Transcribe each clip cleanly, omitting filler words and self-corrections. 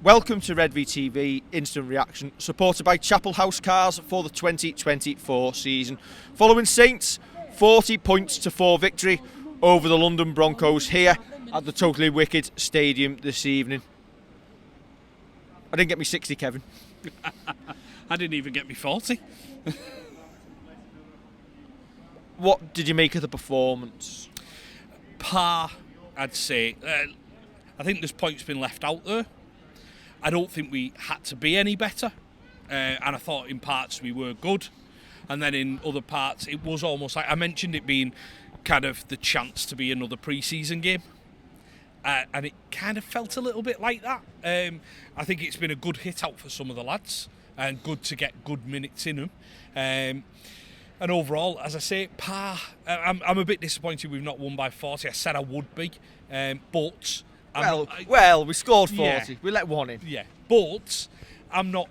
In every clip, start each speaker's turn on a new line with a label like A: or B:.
A: Welcome to Redvee TV Instant Reaction, supported by Chapel House Cars for the 2024 season. Following Saints, 40 points to 4 victory over the London Broncos here at the Totally Wicked Stadium this evening. I didn't get me 60, Kevin.
B: I didn't even get me 40.
A: What did you make of the performance?
B: Par, I'd say. I think there's points been left out there. I don't think we had to be any better. And I thought in parts we were good. And then in other parts, it was almost like, I mentioned it being kind of the chance to be another pre-season game. And it kind of felt a little bit like that. I think it's been a good hit out for some of the lads. And good to get good minutes in them. And overall, as I say, par. I'm a bit disappointed we've not won by 40. I said I would be. But...
A: Well, we scored 40.
B: Yeah.
A: We let one in.
B: Yeah, but I'm not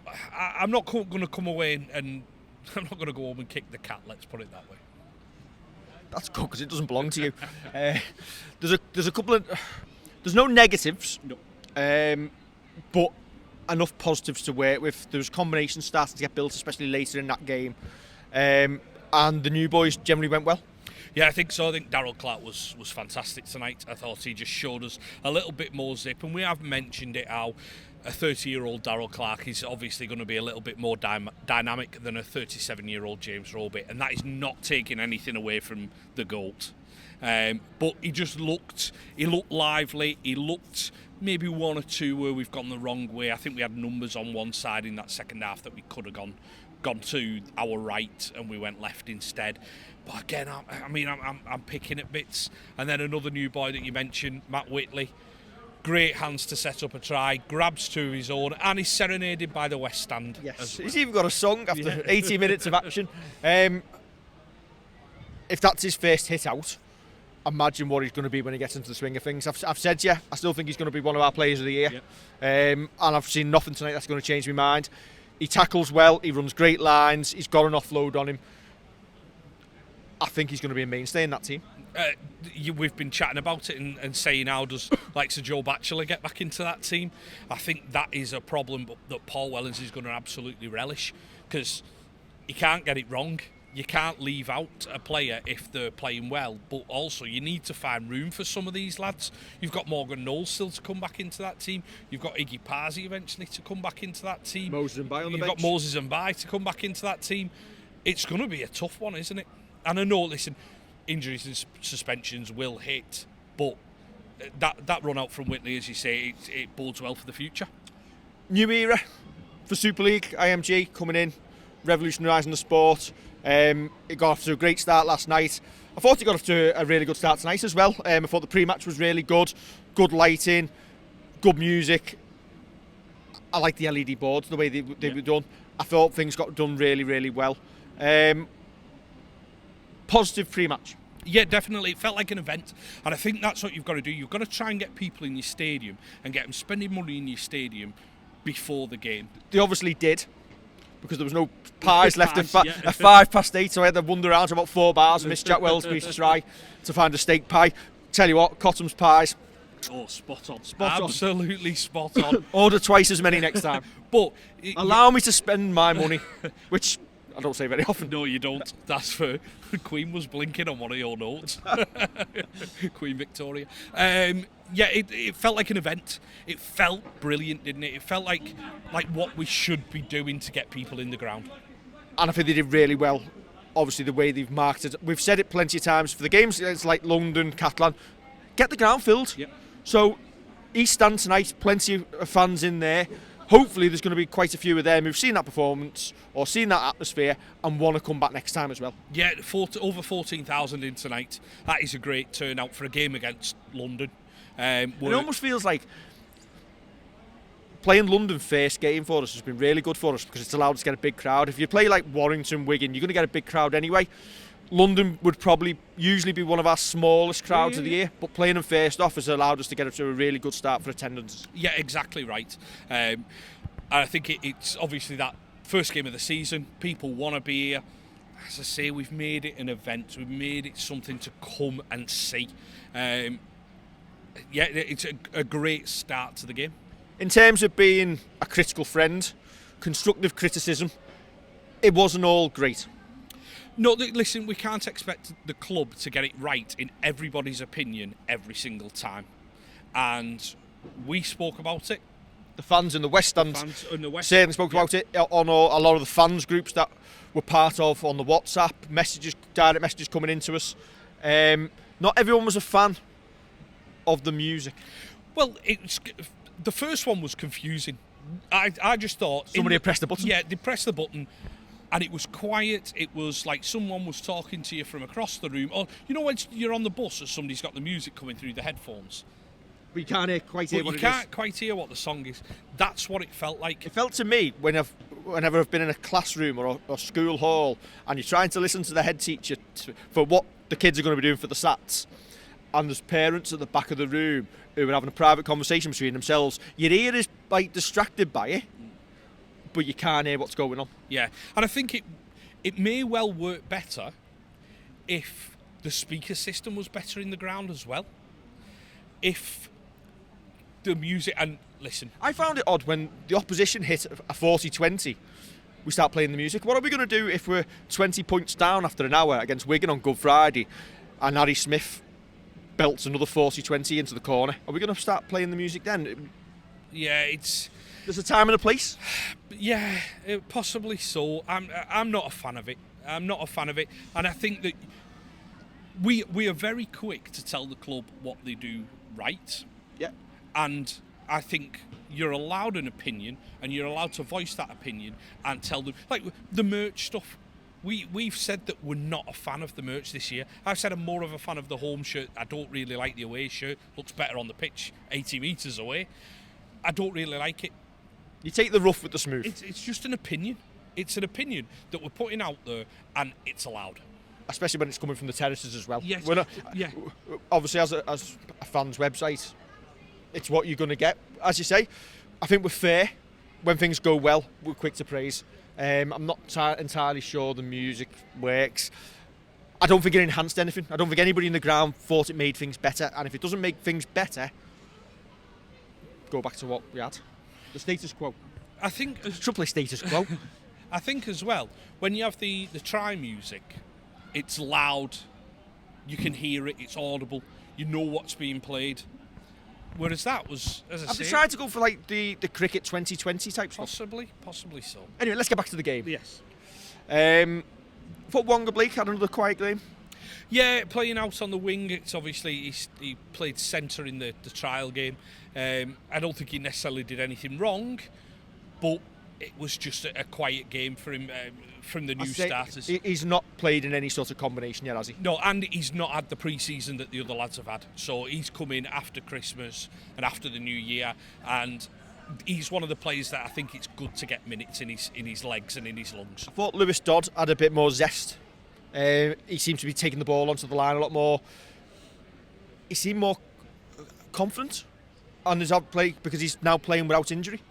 B: going to come away and I'm not going to go home and kick the cat. Let's put it that way.
A: That's good because it doesn't belong to you. There's a couple of there's no negatives,
B: No.
A: but enough positives to work with. There was combinations starting to get built, especially later in that game, and the new boys generally went well.
B: Yeah, I think so. I think Darryl Clark was fantastic tonight. I thought he just showed us a little bit more zip, and we have mentioned it how a 30-year-old Darryl Clark is obviously going to be a little bit more dynamic than a 37-year-old James Robey, and that is not taking anything away from the GOAT. But he just looked lively. He looked maybe one or two where we've gone the wrong way. I think we had numbers on one side in that second half that we could have gone to our right and we went left instead. But again, I'm picking at bits. And then another new boy that you mentioned, Matt Whitley, great hands to set up a try, grabs two of his own, and he's serenaded by the West Stand.
A: Yes, he's even got a song after 80 minutes of action. If that's his first hit out, imagine what he's going to be when he gets into the swing of things. I've said, I still think he's going to be one of our players of the year. And I've seen nothing tonight that's going to change my mind. He tackles well, he runs great lines, he's got an offload on him. I think he's going to be a mainstay in that team.
B: We've been chatting about it and saying how does like Sir Joe Batchelor get back into that team. I think that is a problem that Paul Wellens is going to absolutely relish because he can't get it wrong. You can't leave out a player if they're playing well, but also you need to find room for some of these lads. You've got Morgan Knowles still to come back into that team. You've got Iggy Parsi eventually to come back into that team.
A: Moses and Bai on the bench.
B: You've got Moses and Bai to come back into that team. It's going to be a tough one, isn't it? And I know, listen, injuries and suspensions will hit, but that run out from Whitley, as you say, it bodes well for the future.
A: New era for Super League, IMG coming in, revolutionising the sport. It got off to a great start last night. I thought it got off to a really good start tonight as well. I thought the pre-match was really good lighting, good music. I like the LED boards, the way they were done. I thought things got done really, really well. Positive pre-match.
B: Yeah, definitely. It felt like an event, and I think that's what you've got to do. You've got to try and get people in your stadium and get them spending money in your stadium before the game.
A: They obviously did, because there was no pies left at 8:05, so I had to wander around to about 4 bars. Miss Jack Wells used to try to find a steak pie. Tell you what, Cotham's pies.
B: Oh, spot on.
A: Absolutely
B: spot on.
A: Order twice as many next time.
B: But
A: allow me to spend my money, which I don't say very often.
B: No, you don't. That's for the Queen was blinking on one of your notes. Queen Victoria. It felt like an event. It felt brilliant, didn't it? It felt like what we should be doing to get people in the ground.
A: And I think they did really well. Obviously, the way they've marketed. We've said it plenty of times. For the games, it's like London, Catalan. Get the ground filled.
B: Yep.
A: So, East Stand tonight, plenty of fans in there. Hopefully there's going to be quite a few of them who've seen that performance or seen that atmosphere and want to come back next time as well.
B: Yeah, over 14,000 in tonight. That is a great turnout for a game against London.
A: It almost feels like playing London first game for us has been really good for us because it's allowed us to get a big crowd. If you play like Warrington, Wigan, you're going to get a big crowd anyway. London would probably usually be one of our smallest crowds of the year, but playing them first off has allowed us to get up to a really good start for attendance.
B: Yeah, exactly right. And I think it's obviously that first game of the season. People want to be here. As I say, we've made it an event. We've made it something to come and see. It's a great start to the game.
A: in terms of being a critical friend, constructive criticism, it wasn't all great.
B: No, listen, we can't expect the club to get it right in everybody's opinion every single time. And we spoke about it.
A: The fans in the West Stand certainly spoke
B: yeah.
A: about it on a lot of the fans groups that we're part of on the WhatsApp, direct messages coming into us. Not everyone was a fan of the music.
B: Well, the first one was confusing. I just thought...
A: Somebody had pressed the button?
B: Yeah, they pressed the button and it was quiet. It was like someone was talking to you from across the room. Or, you know when you're on the bus and somebody's got the music coming through the headphones?
A: But you can't quite hear what it is.
B: You can't quite hear what the song is. That's what it felt like.
A: It felt to me, whenever I've been in a classroom or school hall and you're trying to listen to the head teacher for what the kids are going to be doing for the SATs, and there's parents at the back of the room who are having a private conversation between themselves, your ear is like distracted by it, but you can't hear what's going on.
B: Yeah, and I think it may well work better if the speaker system was better in the ground as well. If the music, and listen,
A: I found it odd when the opposition hit a 40-20, we start playing the music. What are we going to do if we're 20 points down after an hour against Wigan on Good Friday and Harry Smith belts another 40-20 into the corner? Are we going to start playing the music then?
B: Yeah,
A: there's a time and a place.
B: Yeah, possibly so. I'm not a fan of it. I'm not a fan of it, and I think that we are very quick to tell the club what they do right.
A: Yeah.
B: And I think you're allowed an opinion, and you're allowed to voice that opinion and tell them, like the merch stuff. We've said that we're not a fan of the merch this year. I've said I'm more of a fan of the home shirt. I don't really like the away shirt. Looks better on the pitch, 80 metres away. I don't really like it.
A: You take the rough with the smooth.
B: It's just an opinion. It's an opinion that we're putting out there, and it's allowed.
A: Especially when it's coming from the terraces as well.
B: Yes.
A: Yeah. Obviously, as a fan's website, it's what you're going to get. As you say, I think we're fair. When things go well, we're quick to praise. I'm not entirely sure the music works. I don't think it enhanced anything. I don't think anybody in the ground thought it made things better. And if it doesn't make things better, go back to what we had. The status quo.
B: I think...
A: Should play status quo.
B: I think as well, when you have the try music, it's loud, you can hear it, it's audible, you know what's being played. Whereas that was, as I say...
A: Have they tried to go for like the cricket 2020 type stuff?
B: Possibly so.
A: Anyway, let's get back to the game.
B: Yes.
A: Thought Wonga Blake had another quiet game.
B: Yeah, playing out on the wing, it's obviously he played centre in the trial game. I don't think he necessarily did anything wrong, but it was just a quiet game for him from the new starters.
A: He's not played in any sort of combination yet, has he?
B: No, and he's not had the pre-season that the other lads have had. So he's come in after Christmas and after the new year, and he's one of the players that I think it's good to get minutes in his legs and in his lungs.
A: I thought Lewis Dodd had a bit more zest. He seemed to be taking the ball onto the line a lot more. He seemed more confident on his outplay because he's now playing without injury.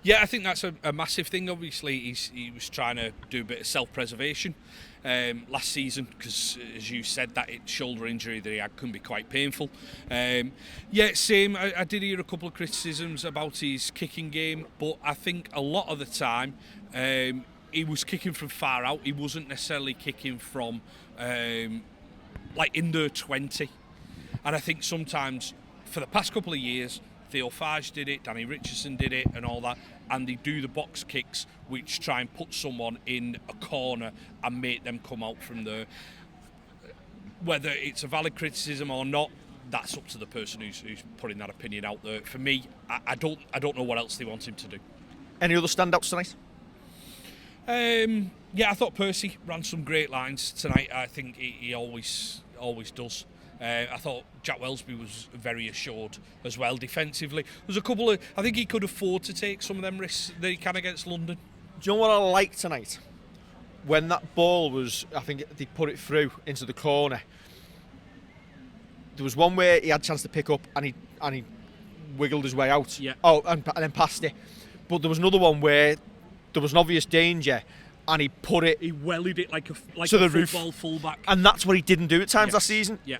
B: Yeah, I think that's a massive thing. Obviously, he was trying to do a bit of self-preservation last season because, as you said, that shoulder injury that he had can be quite painful. Yeah, same. I did hear a couple of criticisms about his kicking game, but I think a lot of the time he was kicking from far out. He wasn't necessarily kicking from like in their 20. And I think sometimes, for the past couple of years, Theo Fage did it, Danny Richardson did it and all that, and they do the box kicks which try and put someone in a corner and make them come out from there. Whether it's a valid criticism or not, that's up to the person who's putting that opinion out there. For me, I don't know what else they want him to do.
A: Any other standouts tonight?
B: Yeah, I thought Percy ran some great lines tonight. I think he always does. I thought Jack Wellesby was very assured as well defensively. There's a couple of... I think he could afford to take some of them risks that he can against London.
A: Do you know what I liked tonight? When that ball was... I think they put it through into the corner. There was one where he had a chance to pick up and he wiggled his way out.
B: Yeah.
A: Oh, and then passed it. But there was another one where there was an obvious danger and he put it...
B: He wellied it like a
A: to the
B: football
A: roof.
B: fullback.
A: And that's what he didn't do at times last season.
B: Yeah.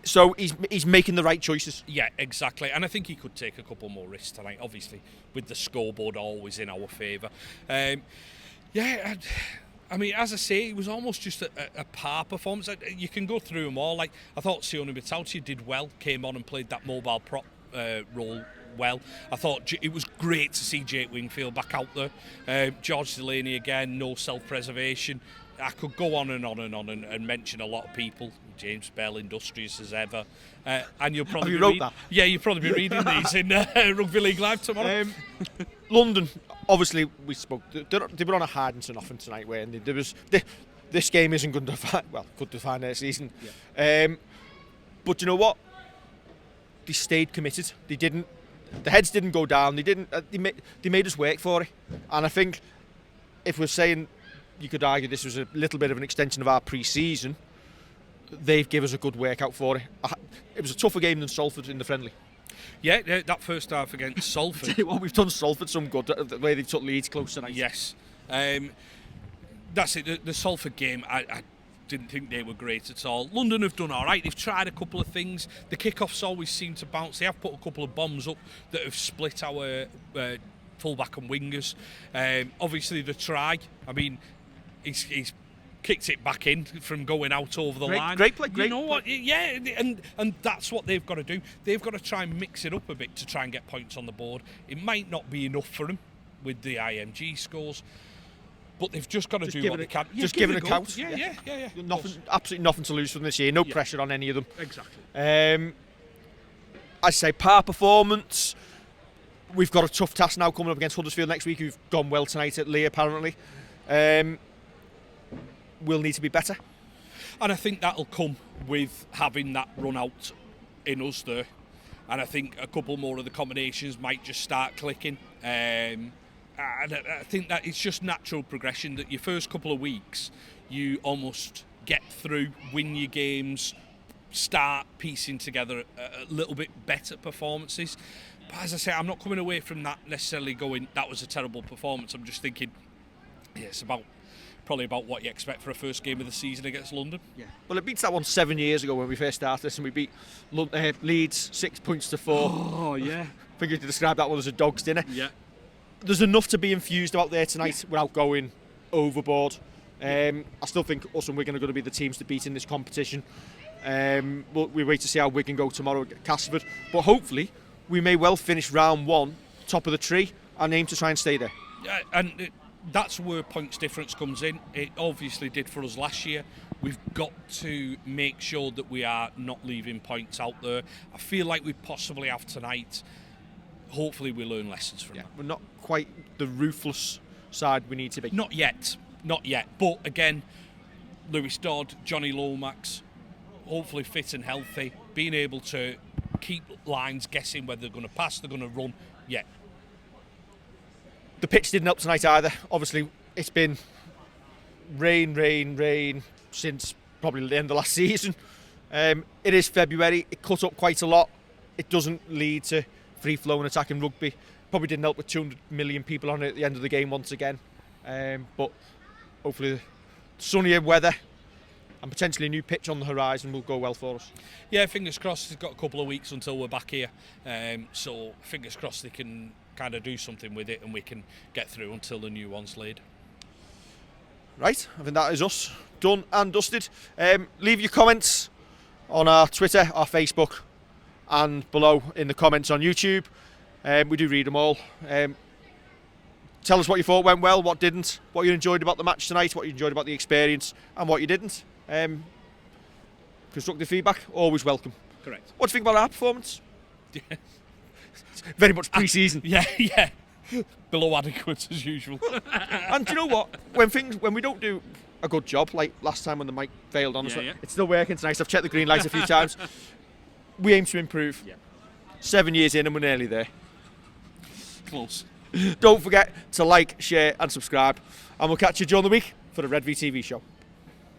A: So he's making the right choices.
B: Yeah, exactly. And I think he could take a couple more risks tonight, obviously, with the scoreboard always in our favour. I mean, as I say, it was almost just a par performance. You can go through them all. Like, I thought Sione Bitauti did well, came on and played that mobile prop role well. I thought it was great to see Jake Wingfield back out there. George Delaney again, no self-preservation. I could go on and mention a lot of people. James Bell, industrious as ever. And you'll probably
A: wrote that?
B: Yeah, you'll probably be reading these in Rugby League Live tomorrow.
A: London, obviously, we spoke. They were on a hiding to nothing tonight, weren't they? This game isn't going to could define their season. Yeah. But you know what? They stayed committed. They didn't. The heads didn't go down. They didn't. They made us work for it. And I think if we're saying, you could argue this was a little bit of an extension of our pre-season, they've given us a good workout for it. It was a tougher game than Salford in the friendly.
B: Yeah, that first half against Salford.
A: Tell you what, we've done Salford some good, the way they took Leeds close tonight.
B: Yes. That's it. The Salford game, I didn't think they were great at all. London have done all right. They've tried a couple of things. The kickoffs always seem to bounce. They have put a couple of bombs up that have split our fullback and wingers. Obviously, the try, I mean, he's kicked it back in from going out over the line.
A: Great play,
B: You know what? Yeah, and that's what they've got to do. They've got to try and mix it up a bit to try and get points on the board. It might not be enough for them with the IMG scores, but they've just got to do what they can.
A: Just give it a count.
B: Yeah.
A: Absolutely nothing to lose from this year. No pressure on any of them.
B: Exactly.
A: I say par performance. We've got a tough task now coming up against Huddersfield next week, who've gone well tonight at Lee, apparently. We'll need to be better.
B: And I think that'll come with having that run out in us there. And I think a couple more of the combinations might just start clicking. And I think that it's just natural progression that your first couple of weeks, you almost get through, win your games, start piecing together a little bit better performances. But as I say, I'm not coming away from that necessarily going, that was a terrible performance. I'm just thinking, it's probably about what you expect for a first game of the season against London.
A: Yeah. Well, it beats that one 7 years ago when we first started this, and we beat Leeds 6 points to 4.
B: Oh, yeah.
A: I think you could describe that one as a dog's dinner.
B: Yeah.
A: There's enough to be infused out there tonight without going overboard. I still think us and Wigan are going to be the teams to beat in this competition. We wait to see how Wigan go tomorrow at Castleford. But hopefully, we may well finish round one top of the tree and aim to try and stay there.
B: Yeah, and that's where points difference comes in. It obviously did for us last year. We've got to make sure that we are not leaving points out there. I feel like we possibly have tonight. Hopefully we learn lessons from that.
A: We're not quite the ruthless side we need to be.
B: Not yet. But again, Lewis Dodd, Johnny Lomax, hopefully fit and healthy, being able to keep lines guessing whether they're going to pass, they're going to run. Yeah.
A: The pitch didn't help tonight either. Obviously, it's been rain since probably the end of last season. It is February. It cut up quite a lot. It doesn't lead to free-flowing attacking rugby. Probably didn't help with 200 million people on it at the end of the game once again. But hopefully the sunnier weather and potentially a new pitch on the horizon will go well for us.
B: Yeah, fingers crossed. It's got a couple of weeks until we're back here. So fingers crossed they can kind of do something with it and we can get through until the new one's laid.
A: Right, I think that is us done and dusted. Leave your comments on our Twitter, our Facebook, and below in the comments on YouTube. We do read them all. Tell us what you thought went well, what didn't, what you enjoyed about the match tonight, what you enjoyed about the experience, and what you didn't. Constructive feedback, always welcome.
B: Correct.
A: What do you think about our performance? Very much pre-season.
B: Yeah. Below adequate as usual.
A: And do you know what? When we don't do a good job, like last time when the mic failed on us, it's still working tonight. I've checked the green lights a few times. We aim to improve.
B: Yeah.
A: 7 years in and we're nearly there.
B: Close.
A: Don't forget to like, share and subscribe. And we'll catch you during the week for the Redvee TV show.